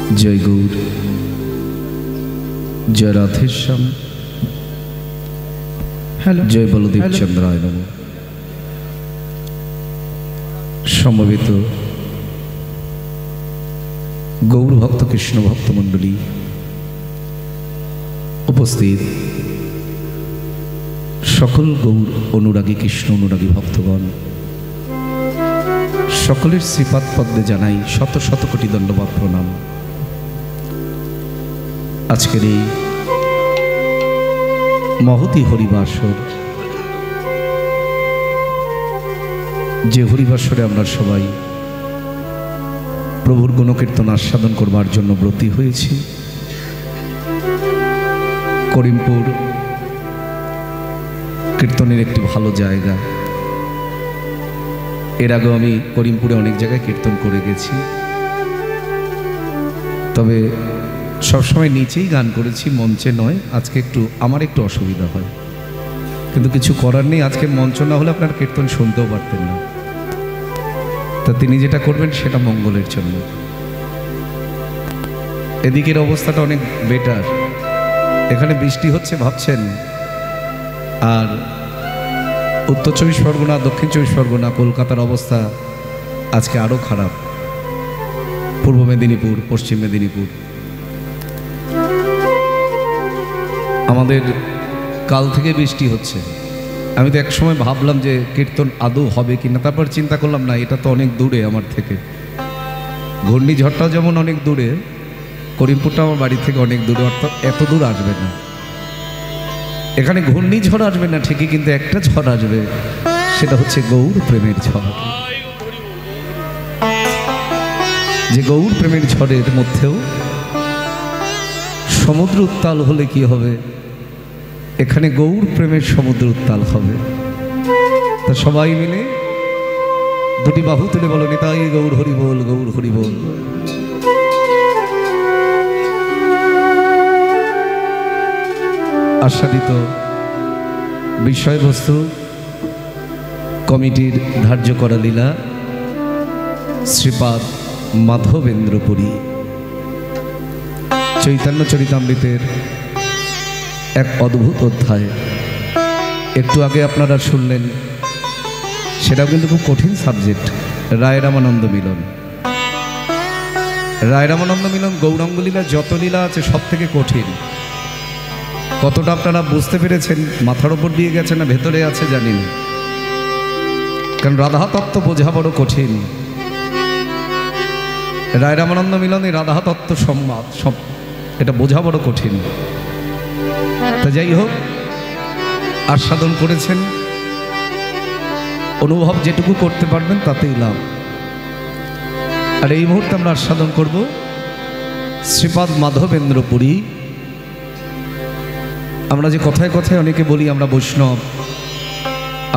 जय गौर, जय राधेश्याम, हेलो, जय बलदेव चंद्राय नमः। समवेत गौर भक्त कृष्ण भक्त मंडली उपस्थित सकल गौर अनुरागी कृष्ण अनुरागी भक्तगण सकलेर श्रीपाद पद्मे जानाई शत शत कोटी दंडवत प्रणाम। आजकेर এই महती हरिबासर যে হরিবাসরে আমরা সবাই প্রভুর গুণকীর্তন আস্বাদন করবার জন্য ব্রতী হয়েছি। করিমপুর কীর্তনের একটি ভালো জায়গা। এর আগে আমি করিমপুরে অনেক জায়গায় কীর্তন করে গেছি, তবে সবসময় নিচেই গান করেছি, মঞ্চে নয়। আজকে আমার একটু অসুবিধা হয়, কিন্তু কিছু করার নেই। আজকে মঞ্চ না হলে আপনার কীর্তন শুনতেও পারতেন না। তা তিনি যেটা করবেন সেটা মঙ্গলের জন্য। এদিকের অবস্থাটা অনেক বেটার। এখানে বৃষ্টি হচ্ছে ভাবছেন, আর উত্তর 24 পরগনা, দক্ষিণ 24 পরগনা, কলকাতার অবস্থা আজকে আরও খারাপ। পূর্ব মেদিনীপুর, পশ্চিম মেদিনীপুর, আমাদের কাল থেকে বৃষ্টি হচ্ছে। আমি তো একসময় ভাবলাম যে কীর্তন আদৌ হবে কিনা, তারপর চিন্তা করলাম না, এটা তো অনেক দূরে আমার থেকে। ঘূর্ণিঝড়টাও যেমন অনেক দূরে, করিমপুরটা আমার বাড়ি থেকে অনেক দূরে, অর্থাৎ এত দূর আসবে না। এখানে ঘূর্ণিঝড় আসবে না ঠিকই, কিন্তু একটা ঝড় আসবে, সেটা হচ্ছে গৌর প্রেমের ঝড়। যে গৌর প্রেমের ঝড়ের মধ্যেও সমুদ্র উত্তাল হলে কি হবে, এখানে গৌর প্রেমের সমুদ্র উত্তাল হবে। তা সবাই মিলে দুটি বাহু তুলে বলো, নিতাই গৌর হরি বল, গৌর হরি বল। আস্বাদিত বিষয়বস্তু কমিটির ধার্য করা লীলা শ্রীপাদ মাধবেন্দ্র পুরী চৈতন্য চরিতামৃতের এক অদ্ভুত অধ্যায়। একটু আগে আপনারা শুনলেন, সেটাও কিন্তু খুব কঠিন সাবজেক্ট, রায় রামানন্দ মিলন। রায় রামানন্দ মিলন গৌরাঙ্গ লীলা যত লীলা আছে সব থেকে কঠিন। কতটা আপনারা বুঝতে পেরেছেন, মাথার ওপর দিয়ে গেছে না ভেতরে আছে জানি না, কারণ রাধা তত্ত্ব বোঝা বড় কঠিন। রায় রামানন্দ মিলনে রাধা তত্ত্ব সংবাদ সব এটা বোঝা বড় কঠিন। তা যাই হোক, আস্বাদন করেছেন, অনুভব যেটুকু করতে পারবেন তাতেই লাভ। আর এই মুহূর্তে আমরা আস্বাদন করব শ্রীপাদ মাধবেন্দ্র পুরী। আমরা যে কথায় কথায় অনেকে বলি আমরা বৈষ্ণব,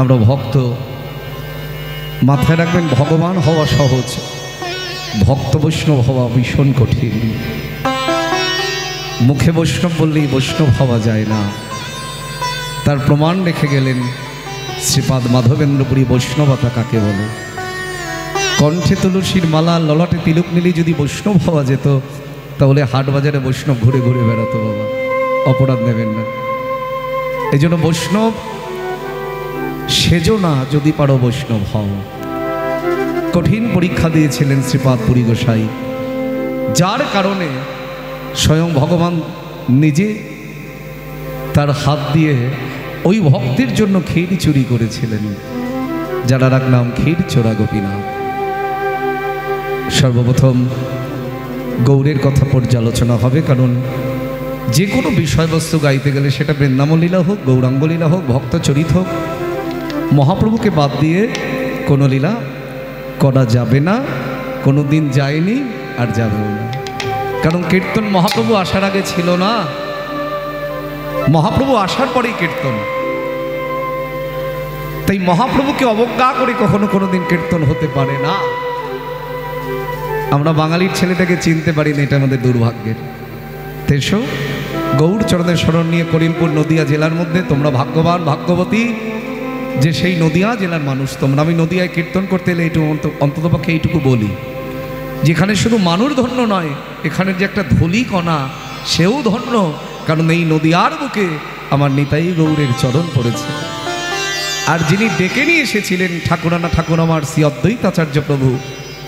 আমরা ভক্ত, মাথায় রাখবেন ভগবান হওয়া সহজ, ভক্ত বৈষ্ণব হওয়া ভীষণ কঠিন। মুখে বৈষ্ণব বললেই বৈষ্ণব হওয়া যায় না, তার প্রমাণ রেখে গেলেন শ্রীপাদ মাধবেন্দ্র পুরী। বৈষ্ণবতা কাকে বলে? কণ্ঠে তুলসীর মালা, ললাটে তিলক নিলেই যদি বৈষ্ণব হওয়া যেত, তাহলে হাট বাজারে বৈষ্ণব ঘুরে ঘুরে বেড়াতো। বাবা, অপরাধ নেবেন না। এই জন্য বৈষ্ণব সেজো না, যদি পারো বৈষ্ণব হও। কঠিন পরীক্ষা দিয়েছিলেন শ্রীপাদ পুরী গোসাই, যার কারণে স্বয়ং ভগবান নিজে তার হাত দিয়ে ওই ভক্তের জন্য ক্ষীর চুরি করেছিলেন, যারা রাখলাম ক্ষীর চোরা গোপীনাথ। সর্বপ্রথম গৌরের কথা পর্যালোচনা হবে, কারণ যে কোনো বিষয়বস্তু গাইতে গেলে সেটা বৃন্দাবন লীলা হোক, গৌরাঙ্গ লীলা হোক, ভক্ত চরিত হোক, মহাপ্রভুকে বাদ দিয়ে কোনো লীলা করা যাবে না, কোনো দিন যায়নি আর যাবেও না। কারণ কীর্তন মহাপ্রভু আসার আগে ছিল না, মহাপ্রভু আসার পরেই কীর্তন। তাই মহাপ্রভুকে অবজ্ঞা করে কখনো কোনো দিন কীর্তন হতে পারে না। আমরা বাঙালির ছেলেটাকে চিনতে পারি না, এটা আমাদের দুর্ভাগ্যের। তেসো গৌর চরণের স্মরণ নিয়ে করিমপুর নদিয়া জেলার মধ্যে তোমরা ভাগ্যবান ভাগ্যবতী যে সেই নদিয়া জেলার মানুষ তোমরা। আমি নদিয়ায় কীর্তন করতে এলে একটু অন্ততপক্ষে এইটুকু বলি, যেখানে শুধু মানুষ ধন্য নয়, এখানে যে একটা ধূলি কণা সেও ধন্য, কারণ এই নদিয়ার বুকে আমার নিতাই গৌরের চরণ পড়েছে। আর যিনি ডেকে নিয়ে এসেছিলেন ঠাকুরানা ঠাকুর আমার শ্রী অদ্বৈতাচার্য প্রভু,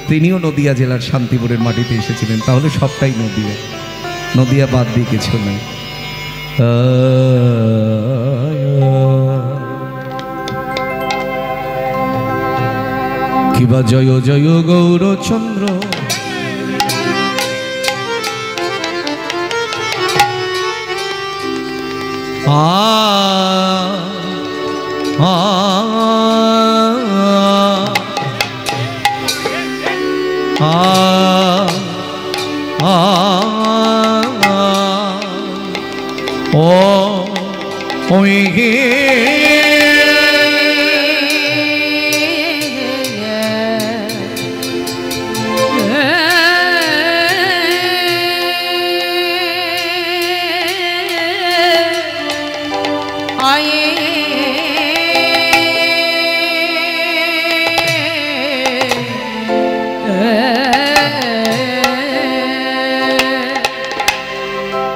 তিনিও নদিয়া জেলার শান্তিপুরের মাটিতে এসেছিলেন। তাহলে সবটাই নদিয়া, নদিয়া বাদ দিয়ে কিছু নেই। কিবা জয় জয় গৌরচন্দ্র,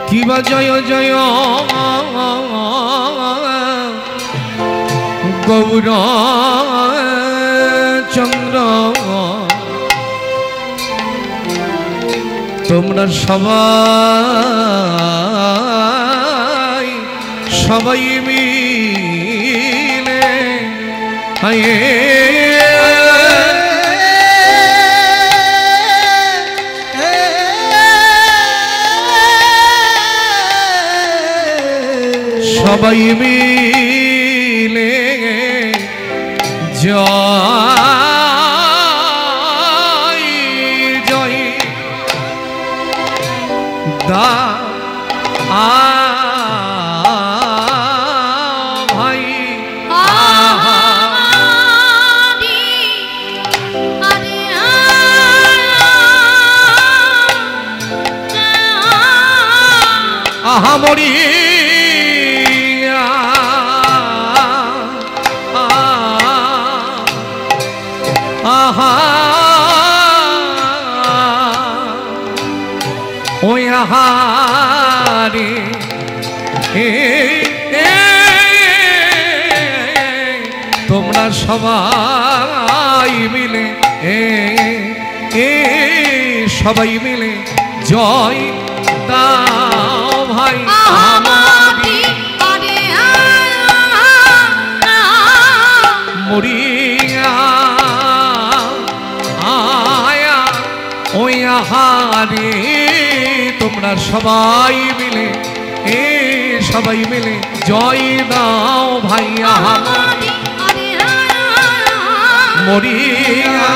কিবা জয় জয় গৌরচন্দ্র, তোমরা সবাই সবাই মিলে সবাই মিলে জয় জয় দা ভাই আহা মরি ওই আহারে তোমরা সবাই মিলে সবাই মিলে জয় দাও ভাই। মরিয়া আয়া ওই আহারে তোমরা সবাই মিলে সবাই মিলে জয় দাও ভাইয়া। মরিয়া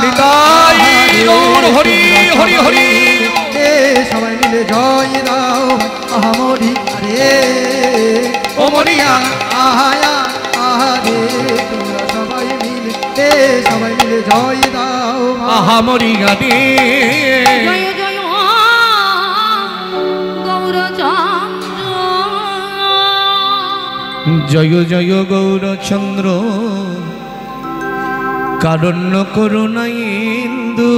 নিতাই গৌর হরি হরি হরি, সবাই মিলে জয় দাও মরি রে ও মরিয়া আহায়া আহারে, তোমরা সবাই মিলে জয় দাও আহা মরিয়া রে। জয় জয় গৌরচন্দ্র, জয় জয় গৌরচন্দ্র, কারণ্য করুণা ইন্দু,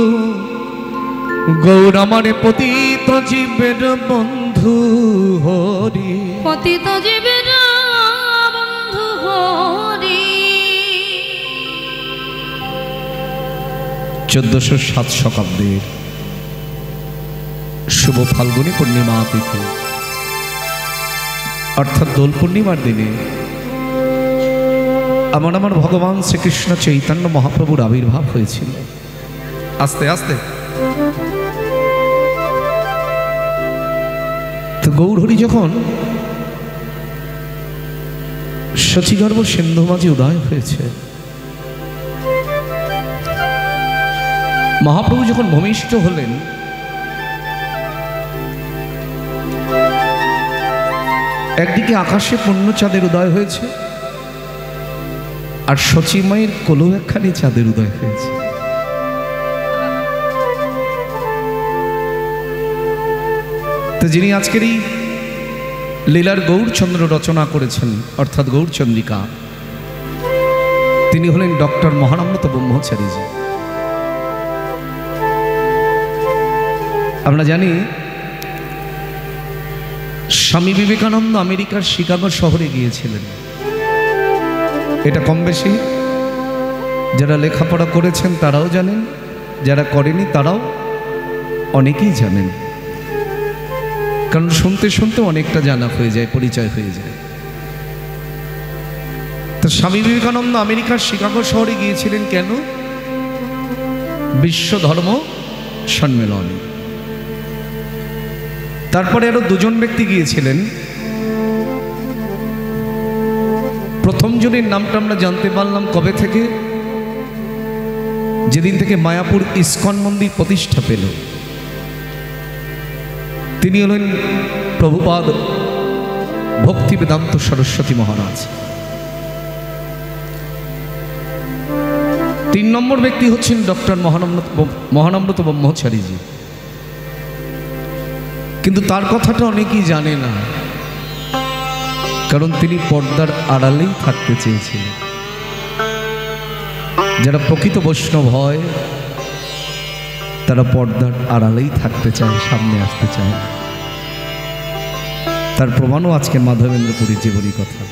গৌর আমার পতিত জীবের বন্ধু হরি, পতিত জীবের বন্ধু হরি। 1407 শতাব্দীর শুভ ফাল্গুনী পূর্ণিমা তিথি অর্থাৎ দোল পূর্ণিমার দিনে আমার ভগবান শ্রীকৃষ্ণ চৈতন্য মহাপ্রভুর আবির্ভাব হয়েছিল। আস্তে আস্তে তো গৌরহরি যখন শচীগর্ভ সিন্ধু মাঝে উদয় হয়েছে, মহাপ্রভু যখন ভূমিষ্ঠ হলেন, একদিকে আকাশে পূর্ণচাঁদের উদয় হয়েছে, আর শচীমায়ের কোলো একখানি চাঁদের উদয় হয়েছে। তো যিনি আজকের এই লীলার গৌরচন্দ্র রচনা করেছেন অর্থাৎ গৌরচন্দ্রিকা, তিনি হলেন ডক্টর মহানম্রত ব্রহ্মচারীজি। আমরা জানি স্বামী বিবেকানন্দ আমেরিকার শিকাগো শহরে গিয়েছিলেন। এটা কম বেশি যারা লেখাপড়া করেছেন তারাও জানেন, যারা করেনি তারাও অনেকেই জানেন, কারণ শুনতে শুনতে অনেকটা জানা হয়ে যায়, পরিচয় হয়ে যায়। তো স্বামী বিবেকানন্দ আমেরিকার শিকাগো শহরে গিয়েছিলেন কেন? বিশ্ব ধর্ম সম্মেলনে। তারপরে আরো দুজন ব্যক্তি গিয়েছিলেন। প্রথম জনের নামটা আমরা জানতে পারলাম কবে থেকে? যেদিন থেকে মায়াপুর ইস্কন মন্দির প্রতিষ্ঠা পেল। তিনি হলেন প্রভুপাদ ভক্তি বেদান্ত সরস্বতী মহারাজ। 3 নম্বর ব্যক্তি হচ্ছেন ডক্টর মহানম্রত ব্রহ্মচারীজি, কিন্তু তার কথাটা অনেকেই জানে না, কারণ তিনি পর্দার আড়ালেই থাকতে চেয়েছিলেন। যারা প্রকৃত বৈষ্ণব হয় তারা পর্দার আড়ালেই থাকতে চায়, সামনে আসতে চায়। তার প্রমাণও আজকে মাধবেন্দ্র পুরীর জীবনী কথা।